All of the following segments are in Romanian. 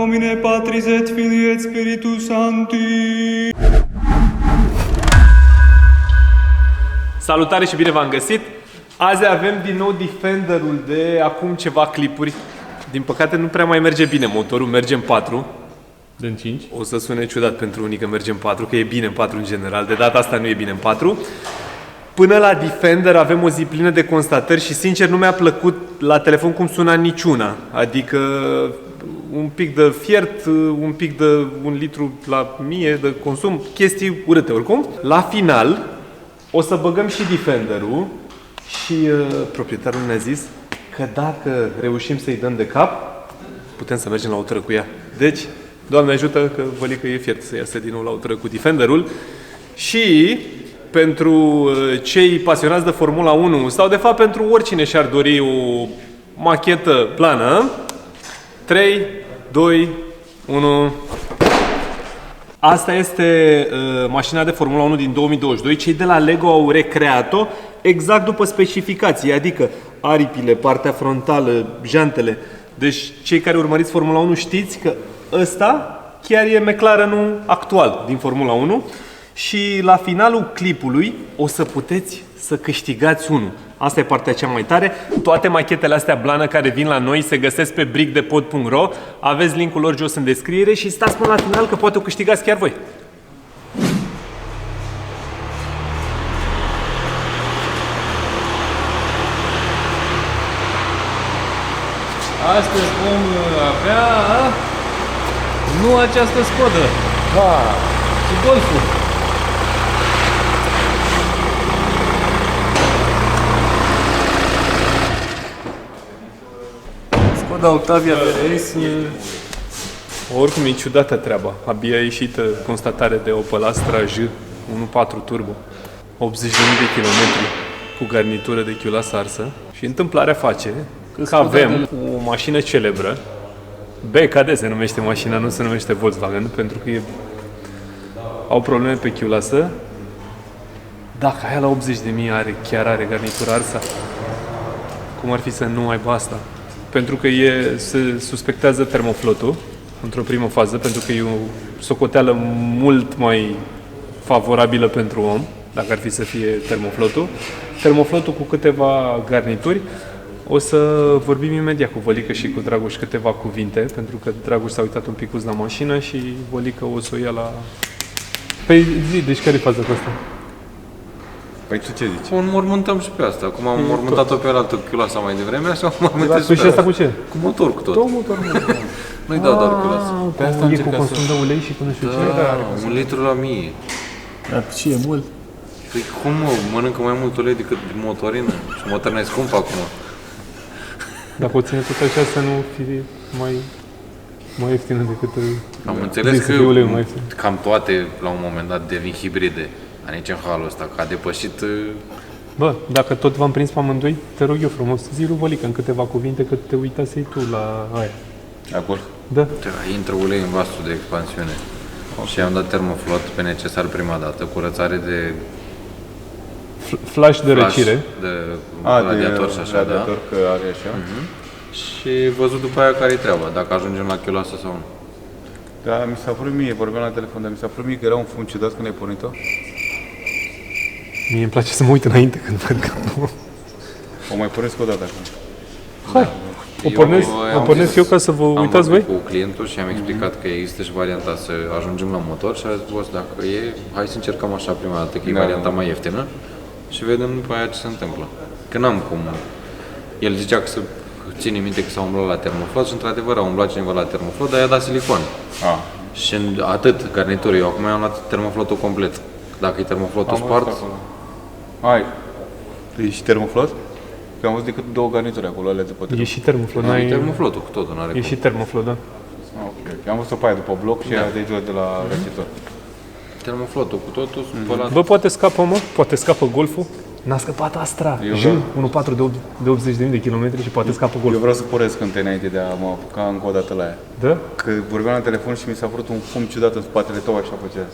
Domine Patris et Filii et Spiritus Sancti. Salutare și bine v-am găsit! Azi avem din nou Defenderul de acum ceva clipuri. Din păcate nu prea mai merge bine motorul, merge în 4. Din 5. O să sune ciudat pentru unii că merge în 4, că e bine în 4 în general. De data asta nu e bine în 4. Până la Defender avem o zi plină de constatări și sincer nu mi-a plăcut la telefon cum suna niciuna. Adică un pic de fiert, un pic de 1 litru la 1000 de consum, chestii urâte oricum. La final o să băgăm și Defenderul și proprietarul ne-a zis că dacă reușim să-i dăm de cap, putem să mergem la o tură cu ea. Deci, Doamne ajută că vălică e fiert să iasă din nou la o tură cu Defenderul. Și pentru cei pasionați de Formula 1 sau de fapt pentru oricine și-ar dori o machetă plană, 3, 2, 1... Asta este mașina de Formula 1 din 2022. Cei de la Lego au recreat-o exact după specificații, adică aripile, partea frontală, jantele. Deci cei care urmăriți Formula 1 știți că ăsta chiar e McLarenul actual din Formula 1 și la finalul clipului o să puteți să câștigați unul. Asta e partea cea mai tare. Toate machetele astea blană care vin la noi se găsesc pe brickdepod.ro. Aveți linkul lor jos în descriere și stați până la final că poate o câștigați chiar voi. Astăzi vom avea nu această Skodă, ci Golful. Skoda Octavia RS. Oricum e ciudată treaba. Abia a ieșit constatare de Opel Astra J 1.4 Turbo. 80.000 de kilometri cu garnitură de chiulasă arsă. Și întâmplarea face că avem o mașină celebră. BKD se numește mașina, nu se numește Volkswagen, pentru că au probleme pe chiulasă. Dacă aia la 80.000 chiar are garnitură arsă, cum ar fi să nu aibă asta? Pentru că se suspectează termoflotul într-o primă fază, pentru că e o socoteală mult mai favorabilă pentru om, dacă ar fi să fie termoflotul. Termoflotul cu câteva garnituri. O să vorbim imediat cu Vălică și cu Dragoș câteva cuvinte, pentru că Dragoș s-a uitat un picuț la mașină și Vălică o să o ia la... Păi zi, deci care e faza cu asta? Păi tu ce zici? O înmormântăm și pe asta. Cum am înmormântat-o pe altă chiulasă mai devreme, așa o înmormântăm și Și pe asta asta. cu ce? Cu motor, cu tot. Tot motor. Nu-i dau doar chiulasă. Pe asta E cu încerca consum de ulei și cu nu știu ce. Da, 1 litru la 1000. Dar ce e mult? Păi cum mă, mănâncă mai mult ulei decât motorină? Și motorină e scumpă acum. Dacă o ține tot așa să nu fie mai ieftină decât... Am înțeles că de ulei mai ieftin. cam toate la un moment dat devin hibride. Dar nici în halul ăsta, că a depășit... Bă, dacă tot v-am prins pe amândoi, te rog eu frumos, zi lui Vălică în câteva cuvinte că te uitasei tu la aia. Acolo? Da. Intră ulei în vasul de expansiune. Și am dat termoflot pe necesar prima dată, curățare de Flash de flash, răcire. de radiator și așa, radiator, că are așa. Și văzut după aia care-i treaba, dacă ajungem la chiulasă sau nu. Da, mi s-a părut mie, vorbeam la telefon, dar mi s-a părut mie că era un fum ciudat când ai pornit-o. Mie îmi place să mă uit înainte când văd că... O mai pornesc o dată acum. Hai! O pornesc eu ca să vă uitați voi? Am vorbit cu clientul și am explicat că există și varianta să ajungem la motor și a zis, boss, dacă e, hai să încercăm așa prima dată, că e varianta mai ieftină și vedem după aia ce se întâmplă. Că n-am cum. El zicea că să ține minte că s-a umblat la termoflot și într-adevăr a umblat cineva la termoflot, dar i-a dat silicon. Și atât, garnitură. Eu acum am luat termoflotul complet. Dacă e termoflotul spart, Hai. E și termoflot? Că am văzut decât 2 garnituri acolo, alea de pe E și termoflot, e n-ai... termoflotul cu totul, n-are E cum. și termoflot, da. Ok. Am văzut-o pe aia după bloc și aia de jos de la răcitor. Termoflotul cu totul, spălat. Bă, poate scapă, mă? Poate scapă Golful? N-a scăpat Astra. Eu J, vreau. 1.4 de 80.000 de kilometri și poate scapă Eu Golful. vreau să poresc întâi înainte de a mă apuca încă o dată la ea. Da? Că vorbeam la telefon și mi s-a părut un fum ciudat în spatele tău, așa făcea.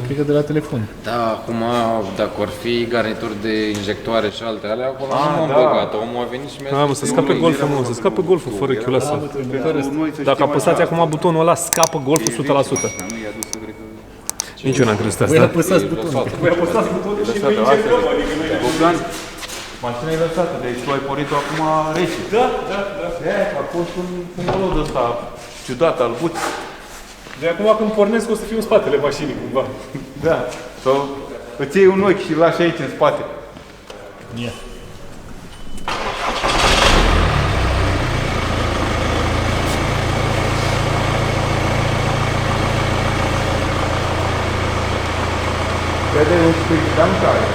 Cred că de la telefon. Da, acum, dacă ar fi garnituri de injectoare și alte alea, acolo nu m-am băgat. Omul a venit și mi-a Mă, să scape golful, mă, să scape golful fără chiu, lasă. Dacă apăsați acum butonul ăla, scapă golful 100%. Nici eu n-am crezut Voi asta. apăsați butonul. Voi apăsați butonul și vă injectăm, adică nu e... Bogdan, mașina e lăsată, deci tu ai pornit-o acum rece. Da. A fost un molod ăsta ciudat, albut. De acum când pornesc o să fiu în spatele mașinii, cumva. Da. Sau îți iei un ochi și îl lași aici în spate. Ia. Vede un spiritam care.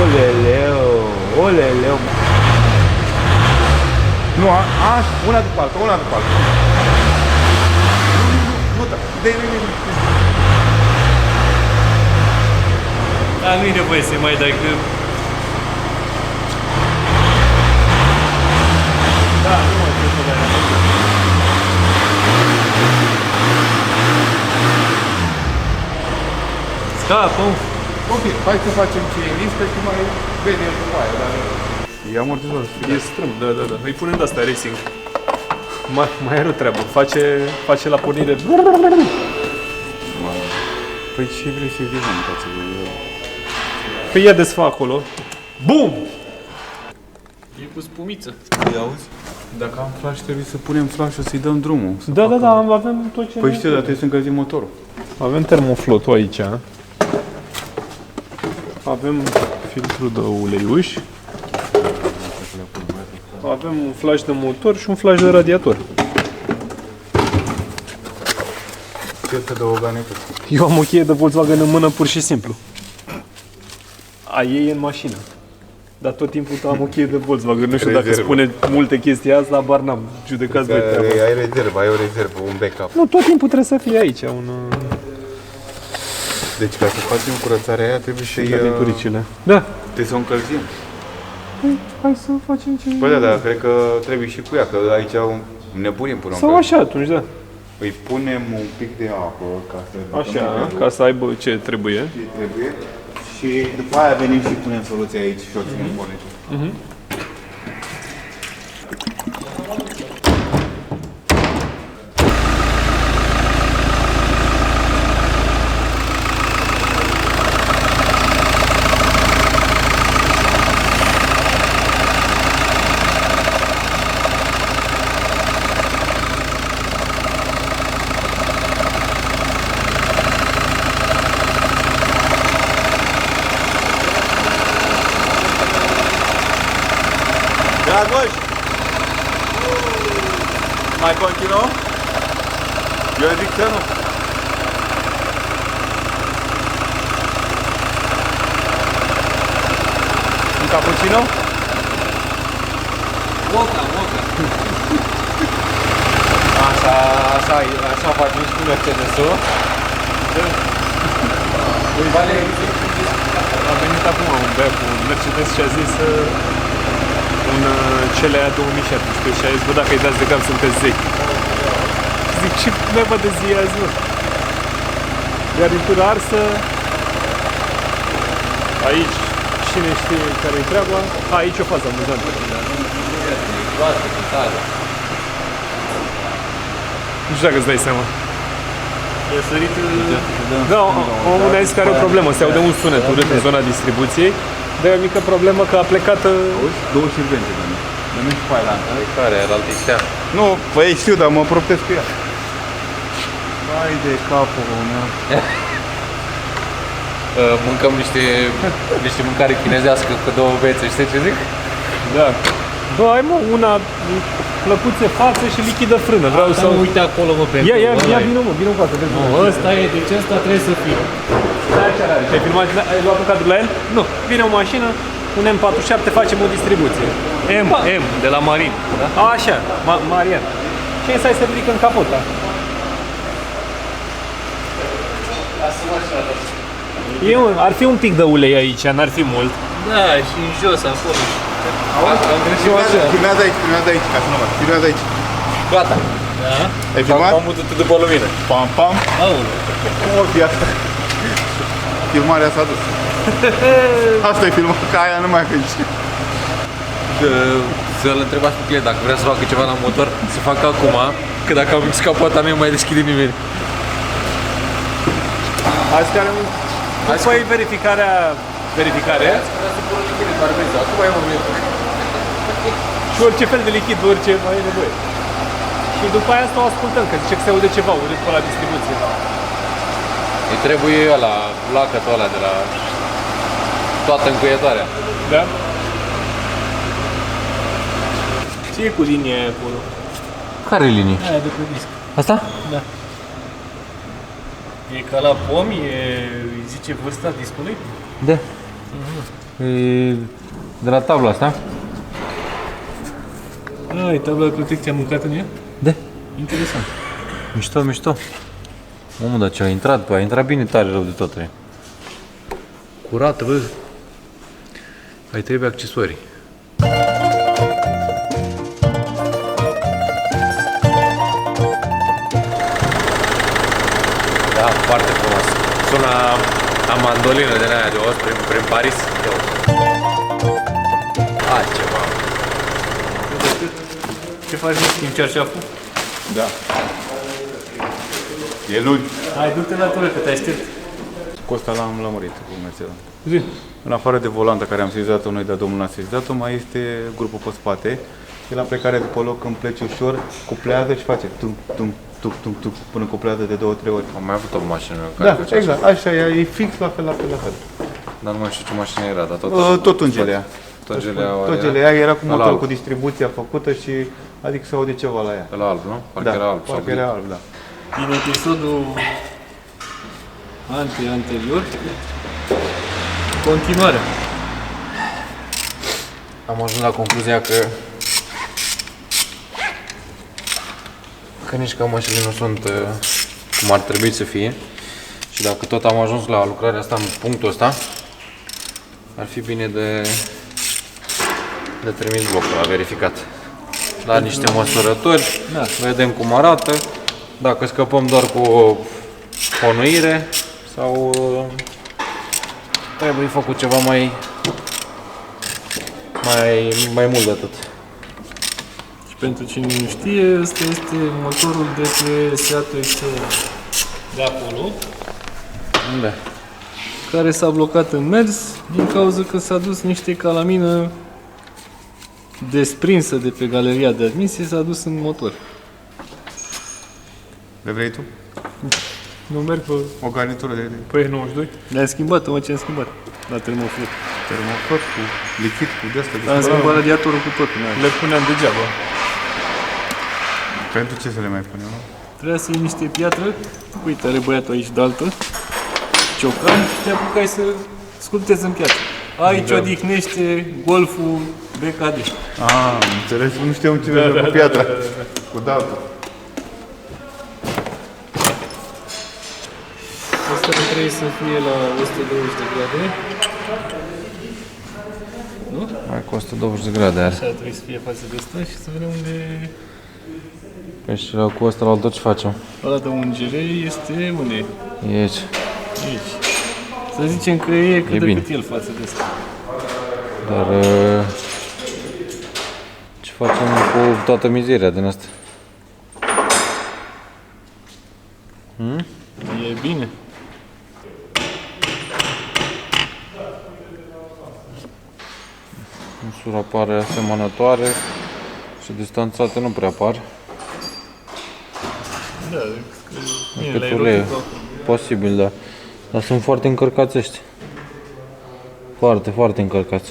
Oleleu, oleleu. Nu, una după alta, una după alta. Nu, da, Dar nu-i nevoie să mai dai că... Da, nu mai trebuie să dai. Scapă! ok, hai să facem ce e în listă și mai vedem după aia, dar... E amortizor. E strâmb, da. Îi punem de asta racing. Mai are o treabă. Face la pornire. Păi ce vrei să-i vedem, tați-vă? Păi ia desfa acolo. Bum! E cu spumiță. Îi auzi? Dacă am flash, trebuie să punem flash-ul să-i dăm drumul. Da, avem tot ce... Păi știu, dar trebuie să încălzim motorul. Avem termoflotul aici. Avem filtrul de uleiuș. Avem un flash de motor și un flash de radiator. Ce să dă o ganetă? Eu am o cheie de Volkswagen în mână pur și simplu. A ei e în mașină. Dar tot timpul am o cheie de Volkswagen. Nu știu dacă Rezervă. spune multe chestii azi, dar bar n-am. Judecați voi treaba. Ai rezervă, ai o rezervă, un backup. Nu, tot timpul trebuie să fie aici un... Deci ca să facem curățarea aia trebuie să Garnituricile. Da. trebuie să o încălzim. Hai să facem ce... Păi da, dar cred că trebuie și cu ea, că aici nebunim până Sau așa atunci, da. Îi punem un pic de apă ca să Așa, ca să aibă ce trebuie. ce trebuie. Și după aia venim și punem soluția aici și o ținem pornită. Dragoș! Mai continuăm? Eu zic să nu. Un cappuccino? Moca. Așa facem și cu Mercedes-ul. A venit acum un băiat cu un Mercedes și a zis un CLA 2017 și a zis, bă, dacă îi dați de cap sunteți zei. Zic, ce neva de zi azi, mă? Garnitură arsă. Aici, cine știe care-i treaba? Aici o fază amuzantă. Nu știu dacă îți dai seama. E sărit... Da, omul ne-a zis că are o problemă, se aude un sunet urât în zona distribuției. Dar e o mică problemă că a plecat... Două șirvente, doamne. Dar nu știu pe aia, Care era altistea? Nu, păi știu, dar mă proptez cu ea. Hai de capul meu. Mâncăm niște mâncare chinezească cu două bețe, știi ce zic? Da. Bă, ai mă, una plăcuțe față și lichidă frână. Vreau să... Uite acolo, mă, pe Ia, vină mă, vină cu asta. Ăsta e, deci ăsta trebuie să fie. Stai așa, ai filmat, ai luat un cadru la el? Nu. Vine o mașină, un M47, facem o distribuție. M, de la Marin. Da? Așa, Marian. Ce să ai să ridică în capota? Ar fi un pic de ulei aici, n-ar fi mult. Da, și în jos, acolo. Filmează aici, ca să nu mai. Filmează aici. Gata. Da? Ai filmat? M-am mutat după lumină. Pam, pam. Aoleu. Cum o fi asta? Filmarea s-a dus. Asta e filmat, ca aia nu mai aici. Să-l întrebați pe client dacă vrea să facă ceva la motor, să facă acum, că dacă am scăpat a mea mai deschide nimeni. Azi care un... După verificare. Acum e momentul. Și orice fel de lichid, orice mai e nevoie. Și după aia să o ascultăm, că zice că se aude ceva, urât pe la distribuție. Îi trebuie ăla, lacătul ăla de la toată încăietoarea. Da? Ce e cu linia aia acolo? Care linie? Aia de pe disc. Asta? Da. E ca la pomi, îi zice vârsta discului? Da. E de la tabla asta? Ah, e tabla de protecție, am mâncat în ea? Da. Interesant. Mișto, mișto. Omul, dar ce a intrat, bă, a intrat bine tare rău de tot. Curat, bă. Ai trebuie accesorii. Da, foarte frumos. Sună a mandolină de aia de os prin Paris. Altceva. Ce faci, nu schimbi cearșaful? Da. E luni. Hai, du-te la tură, că te aștept. Cu ăsta l-am lămurit cu Mercedes. Zi. În afară de volantă care am sezizat-o noi, dar domnul a sezizat-o, mai este grupul pe spate. Și la plecare după loc, când pleci ușor, cuplează și face tum, tum, tum, tum, tum, până cuplează de 2-3 ori. Am mai avut o mașină care Da, făcea exact, așa e, e fix la fel, la fel, la fel. Dar nu mai știu ce mașină era, dar tot... Tot un gelea. Tot gelea Tot gelea era cu ăla motor, alb. cu distribuția făcută și adică se aude ceva la ea. Ăla alb, nu? Parcă Da, era alb. parcă era alb, da. Din episodul anterior, continuarea. Am ajuns la concluzia că nici cămășile nu sunt cum ar trebui să fie. Și dacă tot am ajuns la lucrarea asta în punctul ăsta, ar fi bine de trimis blocul la verificat. La niște măsurători, Da. vedem cum arată, dacă scăpăm doar cu o ponuire sau trebuie făcut ceva mai mult de atât. Și pentru cine nu știe, ăsta este motorul de pe Seat Excelsior de acolo, Unde? care s-a blocat în mers din cauza că s-a dus niște calamină desprinsă de pe galeria de admisie, s-a dus în motor. Le vrei tu? Nu merg pe O garnitură de E92? Le-am schimbat, mă, ce am schimbat? La termofil. termofor cu lichid, cu de-asta. Am schimbat radiatorul cu totul. Le puneam degeaba. Pentru ce să le mai punem? Nu? Trebuia să iei niște piatră. Uite, are băiatul aici de altă. Ciocan și te apucai să sculptezi în piatră. Aici odihnește Golful BKD. Ah, am înțeles, nu știam ce merge cu piatra. Cu daltă. Asta trebuie să fie la 120 de grade. Nu? Mai cu 120 de grade are. Așa trebuie să fie față de asta și să vedem unde... Păi și cu ăsta la altă ce facem? Ăla de ungere este unde? E aici. Aici. Să zicem că e cât de bine. cât el față de asta. Dar ce facem cu toată mizeria din asta? E bine. Măsura pare asemănătoare și distanțate nu prea apar. Da, bine, Cât l-ai ulei. rotit acolo. Posibil, da. Dar sunt foarte încărcați ăștia. Foarte, foarte încărcați.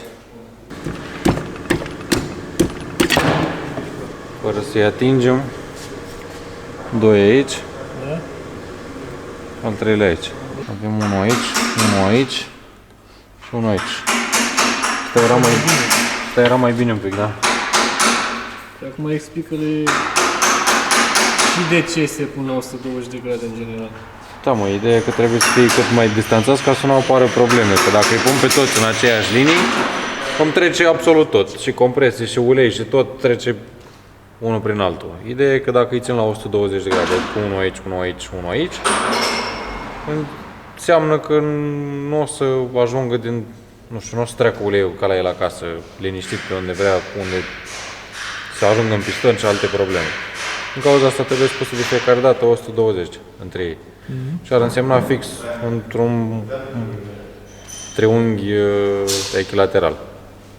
Fără să-i atingem. 2 aici. Da? Al treilea aici. Avem unul aici, unul aici și unul aici. Asta era mai bine un pic, da? Și acum explică-le și de ce se pun la 120 de grade în general. Da, mă, ideea e că trebuie să fie cât mai distanțați ca să nu apară probleme. Că dacă îi pun pe toți în aceeași linii, îmi trece absolut tot. Și compresie, și ulei, și tot trece unul prin altul. Ideea e că dacă îi țin la 120 de grade, cu unul aici, unul aici, unul aici, înseamnă că nu o să ajungă din, nu știu, nu o să treacă uleiul ca la el acasă, liniștit pe unde vrea, unde să ajungă în piston și alte probleme. În cauza asta trebuie spus de fiecare dată 120 între ei. Și ar însemna fix într-un triunghi echilateral.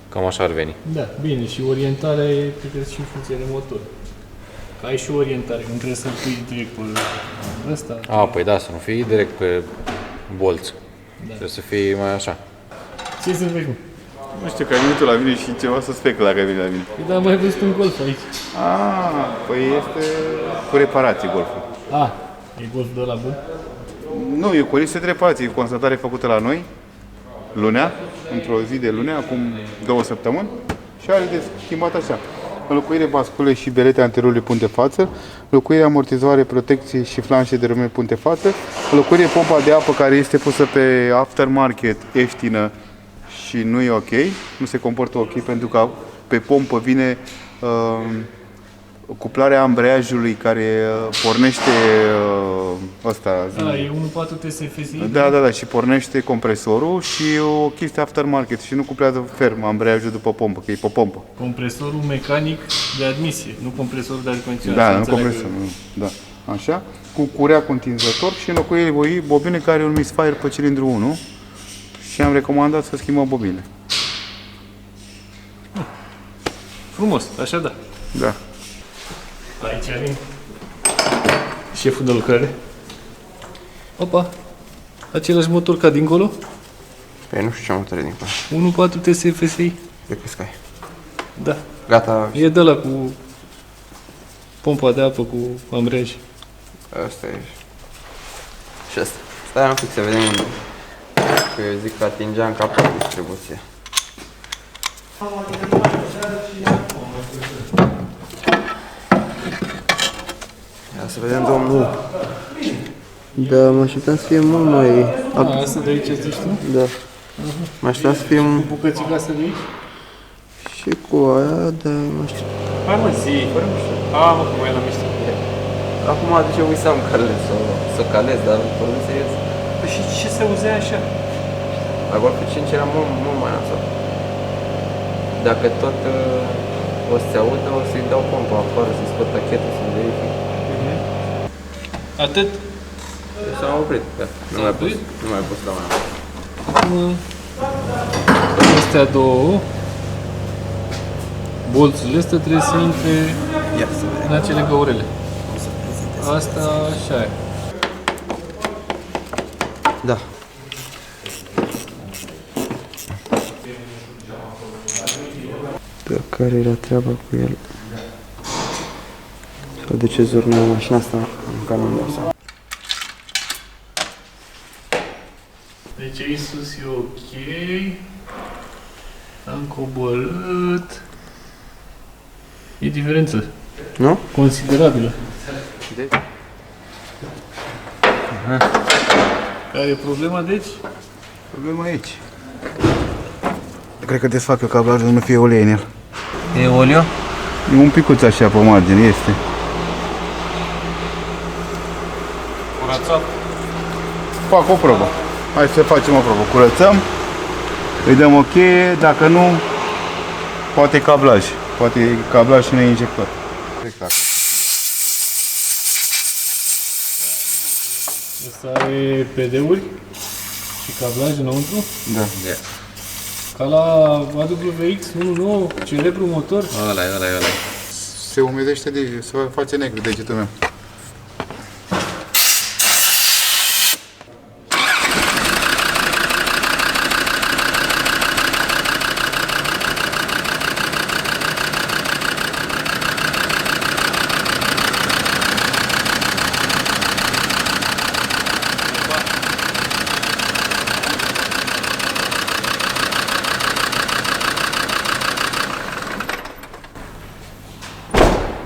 Cam așa ar veni. Da, bine, și orientarea e, cred că, și în funcție de motor. Că ai și orientare, nu trebuie să-l pui direct pe ăsta. Păi da, să nu fii direct pe bolți. Trebuie să fii mai așa. Ce să vezi, mă? Nu știu, că ai venit la mine și ceva să specă la vine la mine. Păi da, mai văzut un Golf aici. Păi este cu reparații Golful. E Golf de la bun? Nu, e cu o listă de reparații, e o constatare făcută la noi, lunea, într-o zi de lunea, acum 2 săptămâni, și are de schimbat așa. Înlocuire bascule și berete anterioare punte față, înlocuire amortizoare, protecție și flanșe de rămâne punte față, înlocuire pompa de apă care este pusă pe aftermarket, ieftină și nu e ok, nu se comportă ok pentru că pe pompă vine cuplarea ambreiajului care pornește E 1.4 TSFSI? Da, și pornește compresorul și o chestie aftermarket și nu cuplează ferm ambreiajul după pompă, că e pe pompă. Compresorul mecanic de admisie, nu compresorul de aer condiționat. Da, nu compresorul, da. Așa, cu curea continzător și înlocuire bobine care e un misfire pe cilindru 1 și am recomandat să schimbăm bobine. Frumos, așa da. Da. Aici avem șeful de lucrare. Opa! Același motor ca dincolo? Păi nu știu ce motor e dincolo. 1.4 TSFSI. De Cascai. Da. Gata. E de la cu pompa de apă cu ambreiaj. Asta e. Și asta. Stai un pic să vedem unde. Că eu zic că atingeam capul de distribuție. Ia să vedem, domnul. Da, mă așteptam să fie mult mai... Asta de aici zici tu? Da. Mă așteptam să fie... Bucățica asta de aici? Și cu aia, dar mă așteptam... Hai mă, zi! Mă, cum e la mișto. Acum de ce uitam să calez, dar vorbim serios. Păi și ce se uzea așa? La Golf 5 era mult mai nasol. Dacă tot o să se audă, o să-i dau pompa afară, să-i scot pachetul, să-i verific. Atât? S-a oprit, da. Nu mai pus la mână. Acum, astea două, bolțurile astea trebuie să intre în acele găurele. Asta așa e. Da. Dar care era treaba cu el? Sau de ce zurnea mașina asta? Încă nu-mi dau seama. Deci aici sus e ok. Am coborât. E diferență. Nu? Considerabilă. De? Care e problema, deci? Problema aici. Cred că desfac eu cablajul să nu fie ulei în el. E olio? E un picuț așa pe margine, este. Curățat. Fac o probă. Hai să facem o probă. Curățăm, îi dăm o cheie, dacă nu, poate cablaj. Poate cablaj și neinjector. Exact. Asta are PD-uri și cablaj înăuntru. Da. Ca la AWX 1.9, celebru motor. Ăla e. Se umezește de se face negru degetul meu.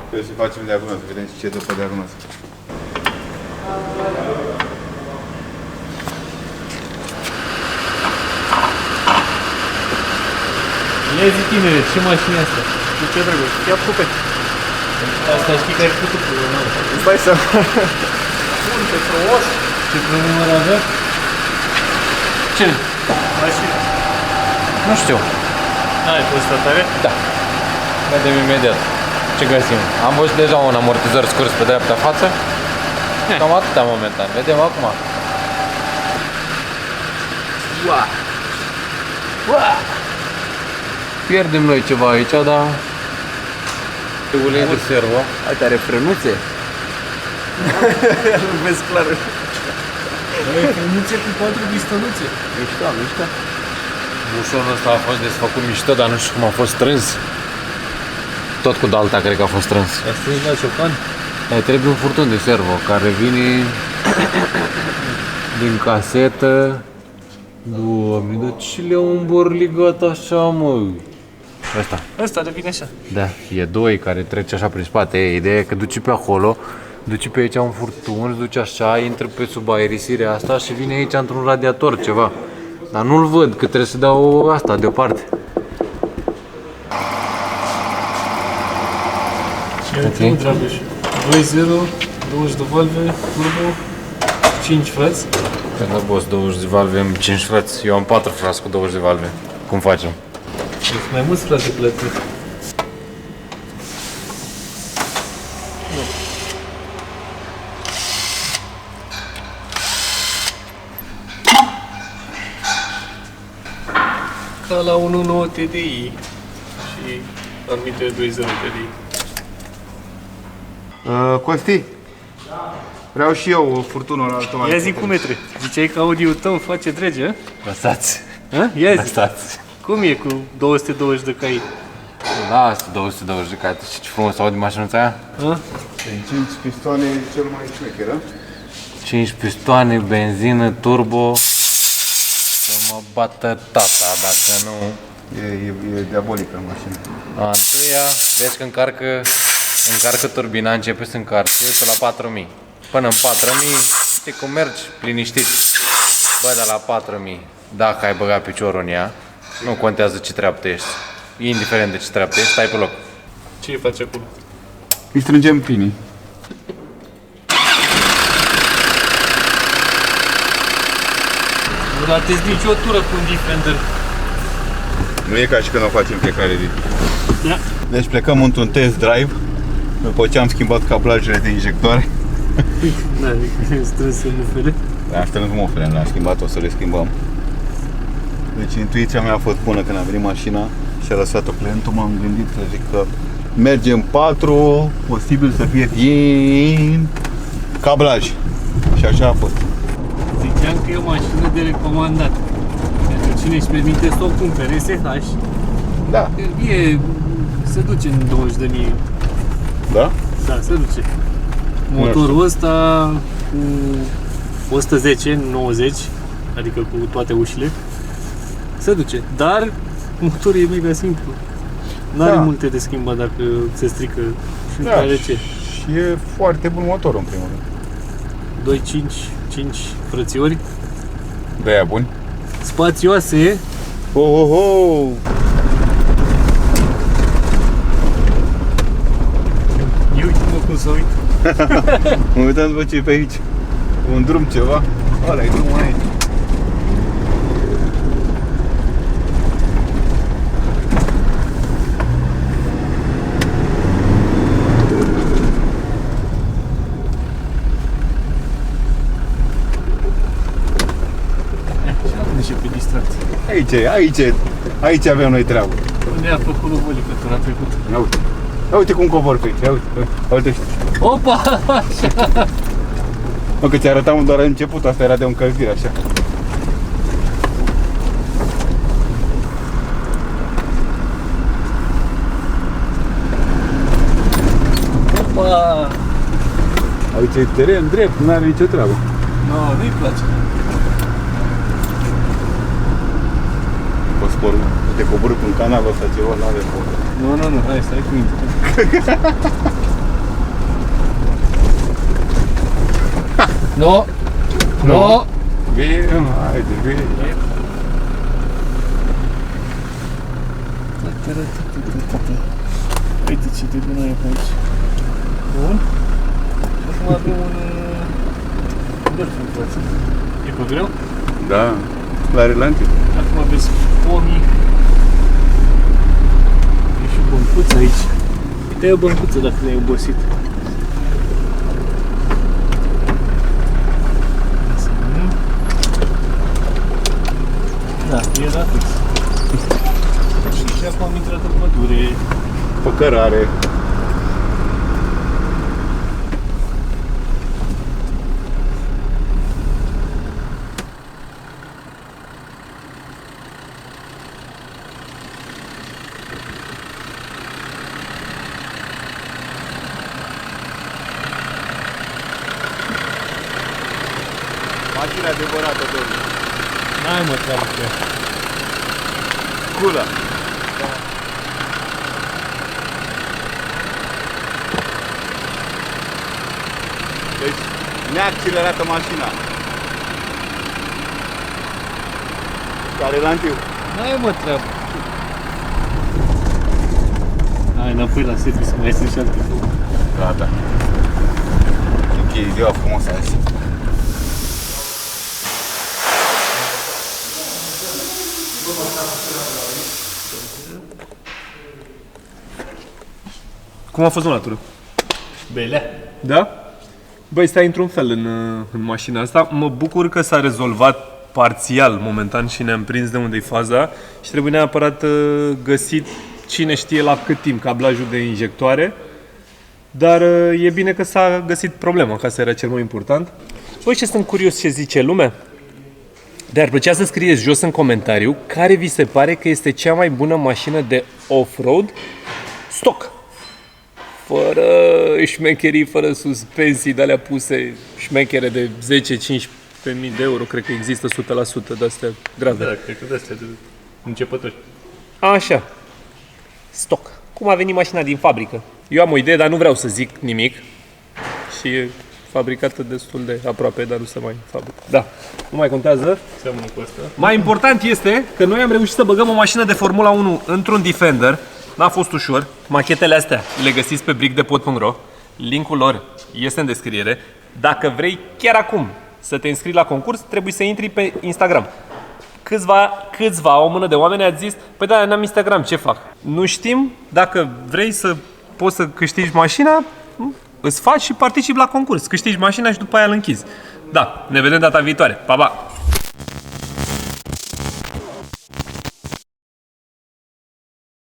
Trebuie să facem diagonal, să vedem ce dă pe diagonal. Ia zi, tinere, ce mașină e asta? De ce drăguț? Ia pupe. Asta știi că ai făcut cu Îți dai seama? Foarte frumos. Ce problemă ar avea? Ce? Mașina. Nu știu. Ai constatare? Da. Vedem imediat. Ce găsim? Am văzut deja un amortizor scurs pe dreapta față. Cam atâta momentan. Vedem acum. Pierdem noi ceva aici, dar... Ulei de servo. Uite, are frânuțe. Nu vezi clar. Ai frânuțe cu 4 pistonuțe. Mișto, mișto. Bușonul ăsta a fost desfăcut mișto, dar nu știu cum a fost strâns. Tot cu dalta cred că a fost strâns. Ai strâns la ciocan? Mai trebuie un furtun de servo care vine din casetă. Doamne, dar ce le-au îmborligat așa, mă? Ăsta. Ăsta devine așa. Da, e 2 care trece așa prin spate. Ideea e că duci pe acolo, duci pe aici un furtun, îți duci așa, intră pe sub aerisirea asta și vine aici într-un radiator ceva. Dar nu-l văd, că trebuie să dau asta deoparte. Și uite, okay. Dragoș. 2-0, 20 de valve, turbo, 5 frați. Când boss 20 de valve, am 5 frați. Eu am 4 frați cu 20 de valve. Cum facem? Sunt mai mulți frați de plătit. Ca la 1.9 TDI și anumite 2.0 TDI. Costi? Vreau și eu furtunul automat. Ia zi cu metre. Ziceai că audio-ul tău face drege, a? Lăsați. Ia zi. Lăsați. Cum e cu 220 de cai? Lasă 220 de cai. Ce frumos aude mașinuța aia? A? 5 pistoane cel mai șmecher, da? 5 pistoane, benzină, turbo. Să mă bată tata dacă nu... E diabolică mașina. A întâia, vezi că încarcă turbina, începe să încarce pe la 4000. Până în 4000, știi cum mergi liniștit. Bă, de la 4000, dacă ai băgat piciorul în ea, nu contează ce treaptă ești. Indiferent de ce treaptă ești, stai pe loc. Ce îi faci acolo? Îi strângem pinii. Nu ratezi nici o tură cu un Defender. Nu e ca și când o facem fiecare zi. Da. Deci plecăm într-un test drive după ce am schimbat cablajele de injectoare. Da, adică strânse mufele. Am strâns mufele, le-am schimbat, o să le schimbăm. Deci intuiția mea a fost bună când a venit mașina și a lăsat-o clientul. M-am gândit să zic că mergem 4, posibil să fie din cablaj. Și așa a fost. Ziceam că e o mașină de recomandat. Pentru cine își permite să o cumpere, SH, Da. se duce în 20.000. Da? Da, se duce. Motorul ăsta cu 110, 90, adică cu toate ușile, se duce. Dar motorul e mega simplu. N-are multe de schimbat dacă se strică și în care ce. Și e foarte bun motor în primul rând. 5 frățiori, De aia buni. spațioase. Oh. Eu uite-mă cum să uit. Mă uitam după ce e pe aici. Un drum ceva. Ăla e drumul aici. Și pe distracție. Aici avem noi treabă. Unde a făcut Lovolică tura trecută? Ia uite cum cobor pe aici, uite. Opa! Așa! Mă, că ți arătam doar la început, asta era de o încălzire, așa. Opa! Aici e teren drept, n-are nicio treabă. No, nu-i place. Poți te cobori cu un canal ăsta ceva, n-are probleme. Nu, hai, stai cu minte. No! Bine, haide, bine. Uite ce de bună e pe aici. Bun. Acum avem un golf în față. E pe greu? Da, la relantiu. Acum aveți pomii. E și băncuță aici. Uite, e o băncuță dacă ne-ai obosit. Da, e rapid. Și acum am intrat în pădure. Păcărare. Mașina adevărată, domnule. N-ai mă treabă cu ea. Culă. Deci, neaccelerată mașina. Ca relantiu. N-ai mă treabă. Hai înapoi la service, mai este și alte lucruri. Gata. Ok, ziua frumoasă azi. Cum a fost în latură? Belea. Da? Băi, stai într-un fel în mașina asta. Mă bucur că s-a rezolvat parțial, momentan, și ne-am prins de unde e faza și trebuie neapărat găsit cine știe la cât timp cablajul de injectoare. Dar e bine că s-a găsit problema, că asta era cel mai important. Băi, ce sunt curios ce zice lumea. Dar plăcea să scrieți jos în comentariu care vi se pare că este cea mai bună mașină de off-road stock. Fără șmecherii, fără suspensii de-alea puse, șmechere de 10-15.000 de euro, cred că există 100% de astea grave. Da, cred că de astea de începători. Așa. Stock. Cum a venit mașina din fabrică? Eu am o idee, dar nu vreau să zic nimic. Și e fabricată destul de aproape, dar nu se mai fabrică. Da, nu mai contează. Seamănă cu asta. Mai important este că noi am reușit să băgăm o mașină de Formula 1 într-un Defender. N-a fost ușor. Machetele astea le găsiți pe brickdepot.ro. Linkul lor este în descriere. Dacă vrei chiar acum să te înscrii la concurs, trebuie să intri pe Instagram. Câțiva, o mână de oameni ați zis: păi da, n-am Instagram, ce fac? Nu știm, dacă vrei să poți să câștigi mașina, îți faci și participi la concurs. Câștigi mașina și după aia îl închizi. Da, ne vedem data viitoare. Pa, pa!